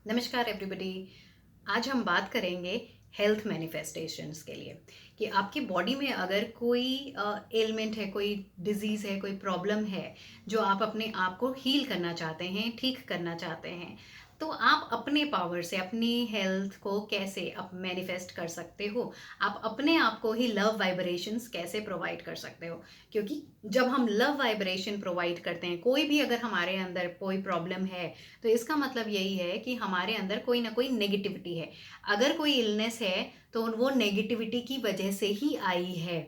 नमस्कार एवरीबॉडी। आज हम बात करेंगे हेल्थ मैनिफेस्टेशंस के लिए कि आपकी बॉडी में अगर कोई एलिमेंट है, कोई डिजीज़ है, कोई प्रॉब्लम है जो आप अपने आप को हील करना चाहते हैं, ठीक करना चाहते हैं, तो आप अपने पावर से अपनी हेल्थ को कैसे आप मैनिफेस्ट कर सकते हो। आप अपने आप को ही लव वाइब्रेशंस कैसे प्रोवाइड कर सकते हो, क्योंकि जब हम लव वाइब्रेशन प्रोवाइड करते हैं, कोई भी अगर हमारे अंदर कोई प्रॉब्लम है तो इसका मतलब यही है कि हमारे अंदर कोई ना कोई नेगेटिविटी है। अगर कोई इलनेस है तो वो नेगेटिविटी की वजह से ही आई है।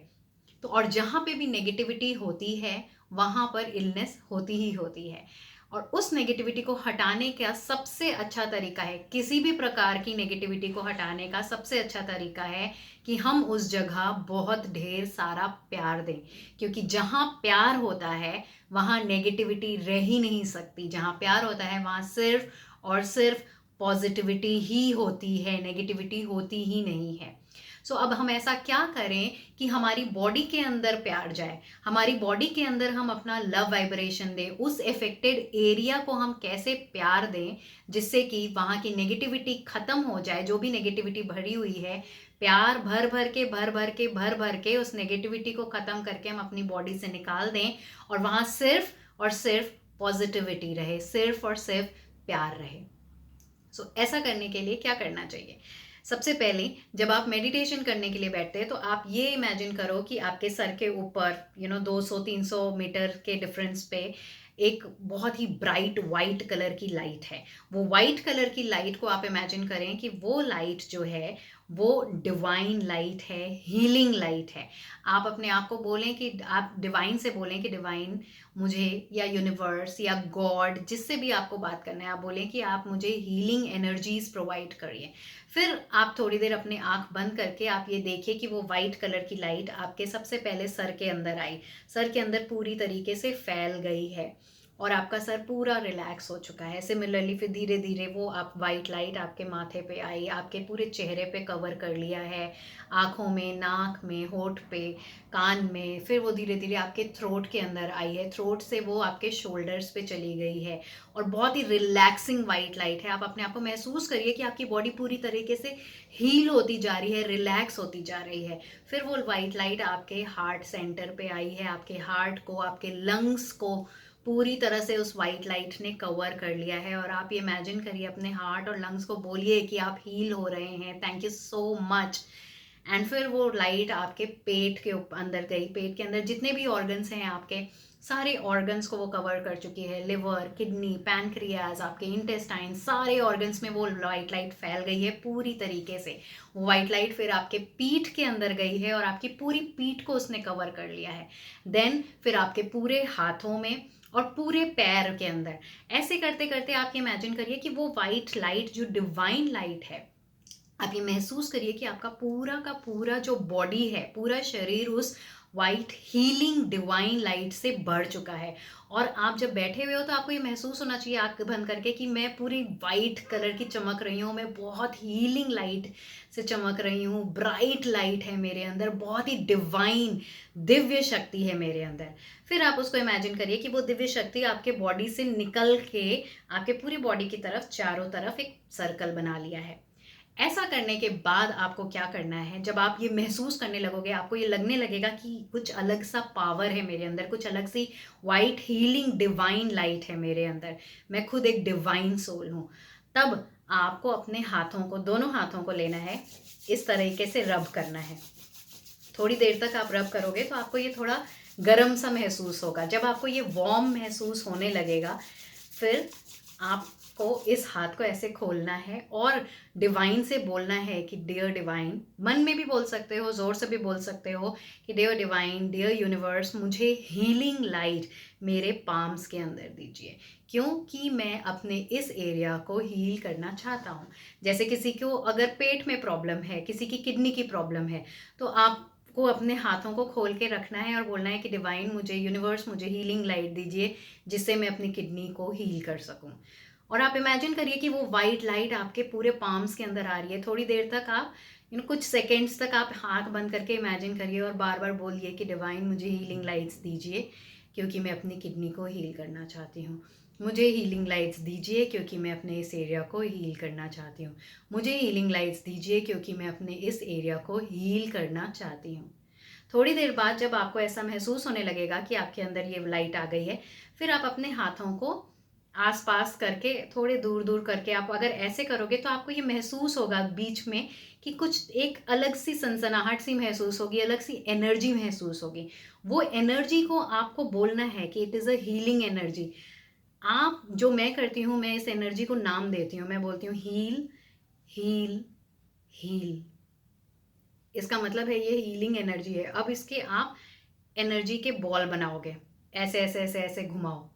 तो और जहाँ पे भी नेगेटिविटी होती है वहाँ पर इलनेस होती ही होती है। और उस नेगेटिविटी को हटाने का सबसे अच्छा तरीका है, किसी भी प्रकार की नेगेटिविटी को हटाने का सबसे अच्छा तरीका है कि हम उस जगह बहुत ढेर सारा प्यार दें। क्योंकि जहाँ प्यार होता है वहाँ नेगेटिविटी रह ही नहीं सकती। जहाँ प्यार होता है वहाँ सिर्फ और सिर्फ पॉजिटिविटी ही होती है, नेगेटिविटी होती ही नहीं है। अब हम ऐसा क्या करें कि हमारी बॉडी के अंदर प्यार जाए, हमारी बॉडी के अंदर हम अपना लव वाइब्रेशन दें, उस अफेक्टेड एरिया को हम कैसे प्यार दें जिससे कि वहाँ की नेगेटिविटी खत्म हो जाए। जो भी नेगेटिविटी भरी हुई है, प्यार भर भर के भर भर के भर भर के उस नेगेटिविटी को खत्म करके हम अपनी बॉडी से निकाल दें और वहाँ सिर्फ और सिर्फ पॉजिटिविटी रहे, सिर्फ और सिर्फ प्यार रहे। ऐसा करने के लिए क्या करना चाहिए? सबसे पहले जब आप मेडिटेशन करने के लिए बैठते हैं तो आप ये इमेजिन करो कि आपके सर के ऊपर 200-300 मीटर के डिफरेंस पे एक बहुत ही ब्राइट वाइट कलर की लाइट है। वो वाइट कलर की लाइट को आप इमेजिन करें कि वो लाइट जो है वो डिवाइन लाइट है, हीलिंग लाइट है। आप अपने आप को बोलें कि आप डिवाइन से बोलें कि डिवाइन मुझे, या यूनिवर्स या गॉड, जिससे भी आपको बात करना है, आप बोलें कि आप मुझे हीलिंग एनर्जीज प्रोवाइड करिए। फिर आप थोड़ी देर अपनी आंख बंद करके आप ये देखिए कि वो वाइट कलर की लाइट आपके सबसे पहले सर के अंदर आई, सर के अंदर पूरी तरीके से फैल गई है और आपका सर पूरा रिलैक्स हो चुका है। सिमिलरली फिर धीरे धीरे वो आप वाइट लाइट आपके माथे पे आई, आपके पूरे चेहरे पे कवर कर लिया है, आँखों में, नाक में, होठ पे, कान में। फिर वो धीरे धीरे आपके थ्रोट के अंदर आई है, थ्रोट से वो आपके शोल्डर्स पे चली गई है और बहुत ही रिलैक्सिंग वाइट लाइट है। आप अपने आप को महसूस करिए कि आपकी बॉडी पूरी तरीके से हील होती जा रही है, रिलैक्स होती जा रही है। फिर वो वाइट लाइट आपके हार्ट सेंटर पे आई है, आपके हार्ट को, आपके लंग्स को पूरी तरह से उस वाइट लाइट ने कवर कर लिया है। और आप ये इमेजिन करिए, अपने हार्ट और लंग्स को बोलिए कि आप हील हो रहे हैं, thank you so much. And फिर वो लाइट आपके पेट के अंदर गई, पेट के अंदर जितने भी ऑर्गन्स हैं आपके, सारे ऑर्गन्स को वो कवर कर चुकी है। लिवर, किडनी, पैनक्रियाज, आपके इंटेस्टाइन, सारे ऑर्गन्स में वो वाइट लाइट फैल गई है पूरी तरीके से। वो वाइट लाइट फिर आपके पीठ के अंदर गई है और आपकी पूरी पीठ को उसने कवर कर लिया है। देन फिर आपके पूरे हाथों में और पूरे पैर के अंदर, ऐसे करते करते आप ये इमेजिन करिए कि वो वाइट लाइट जो डिवाइन लाइट है, आप ये महसूस करिए कि आपका पूरा का पूरा जो बॉडी है, पूरा शरीर उस वाइट हीलिंग डिवाइन लाइट से भर चुका है। और आप जब बैठे हुए हो तो आपको ये महसूस होना चाहिए आंख बंद करके कि मैं पूरी वाइट कलर की चमक रही हूँ, मैं बहुत हीलिंग लाइट से चमक रही हूँ, ब्राइट लाइट है मेरे अंदर, बहुत ही डिवाइन दिव्य शक्ति है मेरे अंदर। फिर आप उसको इमेजिन करिए कि वो दिव्य शक्ति आपके बॉडी से निकल के आपके पूरी बॉडी की तरफ, चारों तरफ एक सर्कल बना लिया है। ऐसा करने के बाद आपको क्या करना है, जब आप ये महसूस करने लगोगे, आपको ये लगने लगेगा कि कुछ अलग सा पावर है मेरे अंदर, कुछ अलग सी वाइट हीलिंग डिवाइन लाइट है मेरे अंदर, मैं खुद एक डिवाइन सोल हूँ, तब आपको अपने हाथों को, दोनों हाथों को लेना है, इस तरीके से रब करना है। थोड़ी देर तक आप रब करोगे तो आपको ये थोड़ा गर्म सा महसूस होगा। जब आपको ये वार्म महसूस होने लगेगा, फिर आपको इस हाथ को ऐसे खोलना है और डिवाइन से बोलना है कि डियर डिवाइन, मन में भी बोल सकते हो, जोर से भी बोल सकते हो कि डियर डिवाइन, डियर यूनिवर्स, मुझे हीलिंग लाइट मेरे पाम्स के अंदर दीजिए, क्योंकि मैं अपने इस एरिया को हील करना चाहता हूँ। जैसे किसी को अगर पेट में प्रॉब्लम है, किसी की किडनी की प्रॉब्लम है, तो आपको अपने हाथों को खोल के रखना है और बोलना है कि डिवाइन, मुझे, यूनिवर्स, मुझे हीलिंग लाइट दीजिए जिससे मैं अपनी किडनी को हील कर सकूं। और आप इमेजिन करिए कि वो वाइट लाइट आपके पूरे पाम्स के अंदर आ रही है। थोड़ी देर तक आप, कुछ सेकेंड्स तक आप हाथ बंद करके इमेजिन करिए और बार बार बोलिए कि डिवाइन, मुझे हीलिंग लाइट्स दीजिए क्योंकि मैं अपनी किडनी को हील करना चाहती हूँ। मुझे हीलिंग लाइट्स दीजिए क्योंकि मैं अपने इस एरिया को हील करना चाहती हूँ। मुझे हीलिंग लाइट्स दीजिए क्योंकि मैं अपने इस एरिया को हील करना चाहती हूँ। थोड़ी देर बाद जब आपको ऐसा महसूस होने लगेगा कि आपके अंदर ये लाइट आ गई है, फिर आप अपने हाथों को आस-पास करके थोड़े दूर-दूर करके आप अगर ऐसे करोगे तो आपको ये महसूस होगा बीच में कि कुछ एक अलग सी सनसनाहट सी महसूस होगी, अलग सी एनर्जी महसूस होगी। वो एनर्जी को आपको बोलना है कि it is a healing energy. आप जो मैं करती हूँ, मैं इस एनर्जी को नाम देती हूँ। मैं बोलती हूँ हील, हील, हील। इसका मतलब है ये हीलिंग एनर्जी है। अब इसके आप एनर्जी के बॉल बनाओगे। ऐसे, ऐसे, ऐसे, ऐसे घुमाओ।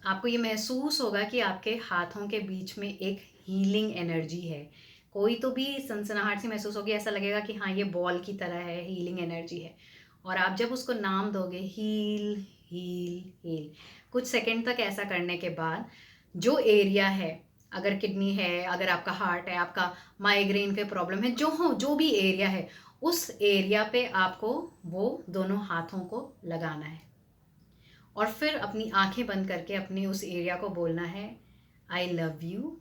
आपको ये महसूस होगा कि आपके हाथों के बीच में एक हीलिंग एनर्जी है। कोई तो भी सनसनाहट सी महसूस होगी, ऐसा लगेगा कि हाँ, ये बॉल की तरह है, हीलिंग एनर्जी है। और आप जब उसको नाम दोगे हील, हील, हील, कुछ सेकंड तक ऐसा करने के बाद जो एरिया है, अगर किडनी है, अगर आपका हार्ट है, आपका माइग्रेन के प्रॉब्लम है, जो हो, जो भी एरिया है, उस एरिया पे आपको वो दोनों हाथों को लगाना है। और फिर अपनी आंखें बंद करके अपने उस एरिया को बोलना है, I love you,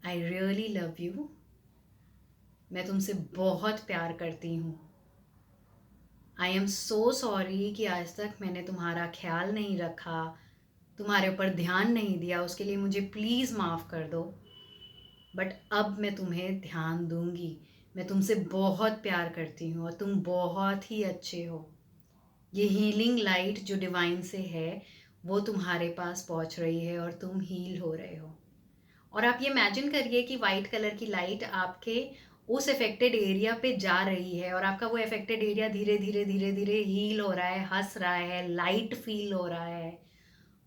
I really love you, मैं तुमसे बहुत प्यार करती हूँ। आई एम सो सॉरी कि आज तक मैंने तुम्हारा ख्याल नहीं रखा, तुम्हारे ऊपर ध्यान नहीं दिया, उसके लिए मुझे प्लीज़ माफ़ कर दो। बट अब मैं तुम्हें ध्यान दूंगी। मैं तुमसे बहुत प्यार करती हूँ और तुम बहुत ही अच्छे हो। ये हीलिंग लाइट जो डिवाइन से है वो तुम्हारे पास पहुंच रही है और तुम हील हो रहे हो। और आप ये इमेजिन करिए कि वाइट कलर की लाइट आपके उस अफेक्टेड एरिया पे जा रही है और आपका वो अफेक्टेड एरिया धीरे धीरे धीरे धीरे हील हो रहा है, हंस रहा है, लाइट फील हो रहा है,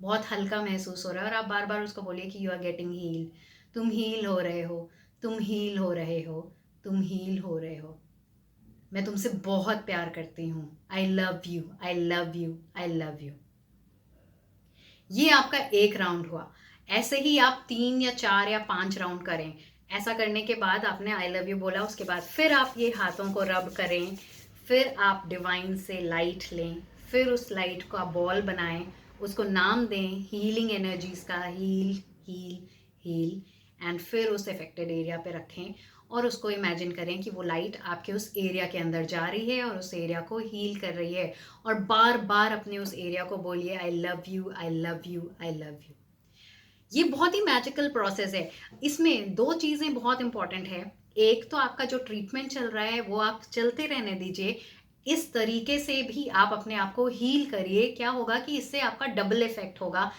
बहुत हल्का महसूस हो रहा है। और आप बार बार उसको बोलिए कि यू आर गेटिंग हील, तुम हील हो रहे हो, तुम हील हो रहे हो, तुम हील हो रहे हो। मैं तुमसे बहुत प्यार करती हूँ। I love you, I love you, I love you. ये आपका एक राउंड हुआ। ऐसे ही आप 3 या 4 या 5 राउंड करें। ऐसा करने के बाद आपने आई लव यू बोला, उसके बाद फिर आप ये हाथों को रब करें, फिर आप डिवाइन से लाइट लें, फिर उस लाइट को आप बॉल बनाएं, उसको नाम दें हीलिंग एनर्जीज का, हील, हील, हील। एंड फिर उस अफेक्टेड एरिया पे रखें और उसको इमेजिन करें कि वो लाइट आपके उस एरिया के अंदर जा रही है और उस एरिया को हील कर रही है। और बार बार अपने उस एरिया को बोलिए I love you, I love you, I love you. ये बहुत ही मैजिकल प्रोसेस है। इसमें दो चीज़ें बहुत इंपॉर्टेंट है। एक तो आपका जो ट्रीटमेंट चल रहा है वो आप चलते रहने दीजिए। इस तरीके से भी आप अपने आप को हील करिए। क्या होगा कि इससे आपका डबल इफेक्ट होगा।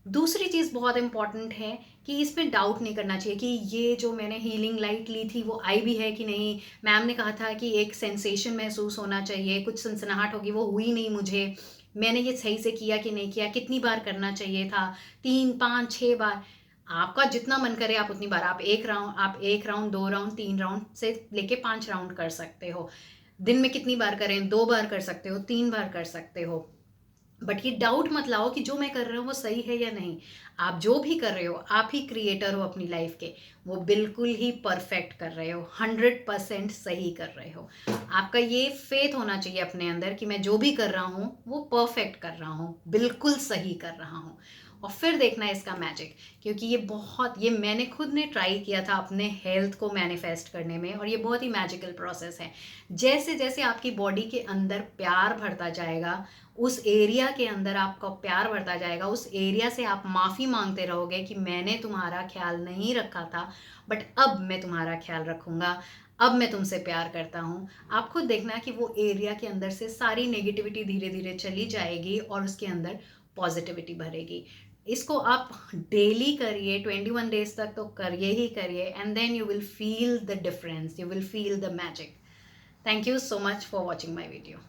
दूसरी चीज़ बहुत इंपॉर्टेंट है कि इसमें डाउट नहीं करना चाहिए कि ये जो मैंने हीलिंग लाइट ली थी वो आई भी है कि नहीं। मैम ने कहा था कि एक सेंसेशन महसूस होना चाहिए, कुछ सनसनाहट होगी, वो हुई नहीं मुझे। मैंने ये सही से किया कि नहीं किया, कितनी बार करना चाहिए था, 3 5 6 बार। आपका जितना मन करे आप उतनी बार, आप 1 राउंड 2 राउंड 3 राउंड से लेके 5 राउंड कर सकते हो। दिन में कितनी बार करें, 2 बार कर सकते हो, 3 बार कर सकते हो। बट ये डाउट मत लाओ कि जो मैं कर रहा हूँ वो सही है या नहीं। आप जो भी कर रहे हो, आप ही क्रिएटर हो अपनी लाइफ के। वो बिल्कुल ही परफेक्ट कर रहे हो, 100% सही कर रहे हो। आपका ये फेथ होना चाहिए अपने अंदर कि मैं जो भी कर रहा हूँ वो परफेक्ट कर रहा हूँ, बिल्कुल सही कर रहा हूँ। और फिर देखना है इसका मैजिक, क्योंकि ये मैंने खुद ने ट्राई किया था अपने हेल्थ को मैनिफेस्ट करने में, और ये बहुत ही मैजिकल प्रोसेस है। जैसे जैसे आपकी बॉडी के अंदर प्यार भरता जाएगा, उस एरिया के अंदर आपका प्यार बढ़ता जाएगा, उस एरिया से आप माफ़ी मांगते रहोगे कि मैंने तुम्हारा ख्याल नहीं रखा था, बट अब मैं तुम्हारा ख्याल रखूँगा, अब मैं तुमसे प्यार करता हूँ। आप खुद देखना कि वो एरिया के अंदर से सारी नेगेटिविटी धीरे धीरे चली जाएगी और उसके अंदर पॉजिटिविटी भरेगी। इसको आप डेली करिए, 21 डेज तक तो करिए ही करिए, and then you will feel the difference, you will feel the magic. Thank you so much for watching my video.